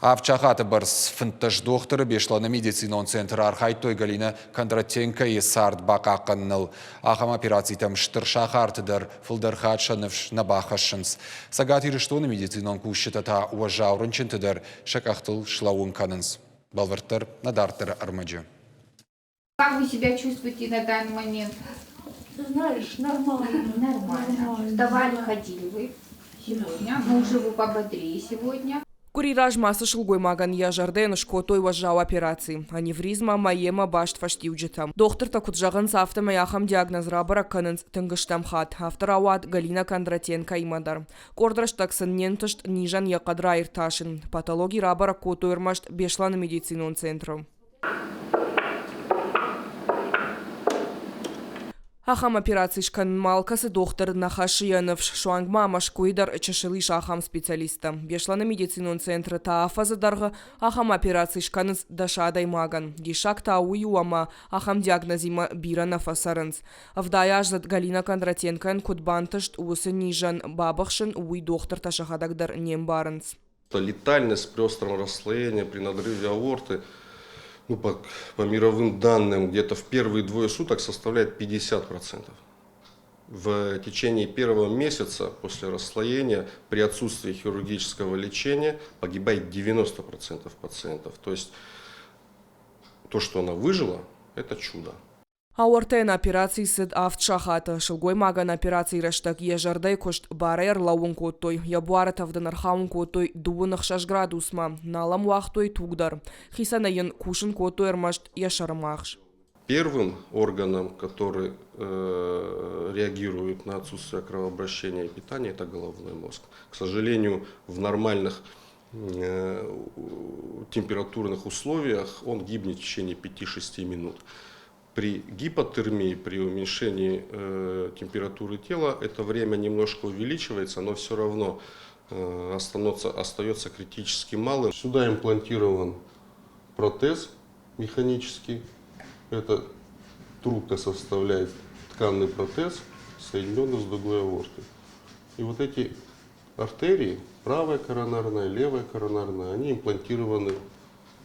Авчахаты барс фынтыш докторы бешланы медицинон центр архайтой Галина Кондратенко и сард бақақынныл. Ахам операциятам штыр шахартыдар фылдархатшаныш набахашынс. Сагат ирыштоны медицинон кушетата уважаурынчынтыдар шакахтыл шлауын канынс. Балварттар надартыр армаджы. Как вы себя чувствуете на данный момент? Знаешь, нормально. Нормально. Вставали, ходили вы сегодня. Ну, уже вы пободрее сегодня. Курираж масса шылгоймаган яжарден шкотой важау операции. Аневризма маема башт фаштивджетам. Доктор такутжаган сафтама яхам диагноз рабара канынс тынгыштам хат. Автор ауат Галина Кондратенко имадар. Кордраш таксын нентышт нижан якадра ирташин. Патологи рабара котойрмашт бешлан медицинон центру. Ахам операции шкан малкасы доктор Нахашияновш шуанг мамаш куидар чешелиш ахам специалиста. Бешлана медицинон центра таафазы дарга ахам операции шканыз дашадай маган. Гишак тауюама ахам диагнозима бира нафасарынс. Авдаяжзат Галина Кондратенко кудбантышт усы нижан бабахшин уй доктор ташахадагдар нембарынс. Летальность при остром расслоении, при надрыве аорты, по мировым данным, где-то в первые 2 суток составляет 50%. В течение первого месяца после расслоения при отсутствии хирургического лечения погибает 90% пациентов. То есть то, что она выжила, это чудо. Аортен операции сид автшахата. Шылгой маган операции раштак ежардай кошт барайр лауын коттой. Ябуары тавдан архаун коттой дуынық 6 градусма. Налам уақтой тугдар. Хисанайын кушын коттой армашт яшармахш. Первым органом, который реагирует на отсутствие кровообращения и питания, это головной мозг. К сожалению, в нормальных температурных условиях он гибнет в течение 5-6 минут. При гипотермии, при уменьшении температуры тела, это время немножко увеличивается, но все равно остается критически малым. Сюда имплантирован протез механический. Это трубка составляет тканный протез, соединенный с дугой аорты. И вот эти артерии, правая коронарная, левая коронарная, они имплантированы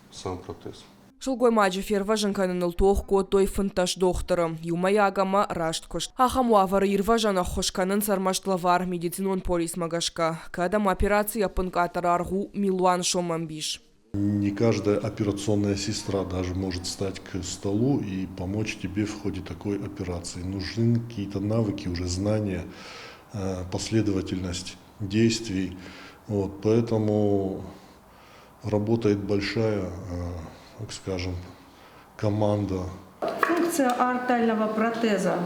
в сам протез. Шылгой маджи ферважын каныныл тоқ коттой фынташ докторы. Юмаягама рашт кошт. Ахам уавары ирважана хошканын сармаштлавар медицинон полис магашка. Кадам операция пынкатар аргу милуан шомамбиш. Не каждая операционная сестра даже может стать к столу и помочь тебе в ходе такой операции. Нужны какие-то навыки, уже знания, последовательность действий. Поэтому работает большая, так скажем, команда. Функция аортального протеза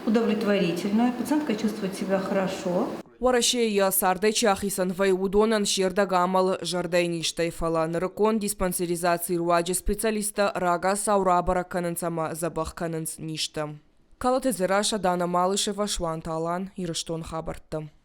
удовлетворительная. Пациентка чувствует себя хорошо. Варашея сардай чахисан вайудонан шердагамал жардайништай фала. Наркон диспансеризации руаджи специалиста рага саурабара канынсама забах канынс ништа. Калатезера Шадана Малышева Шванталан Ирыштон хабартты.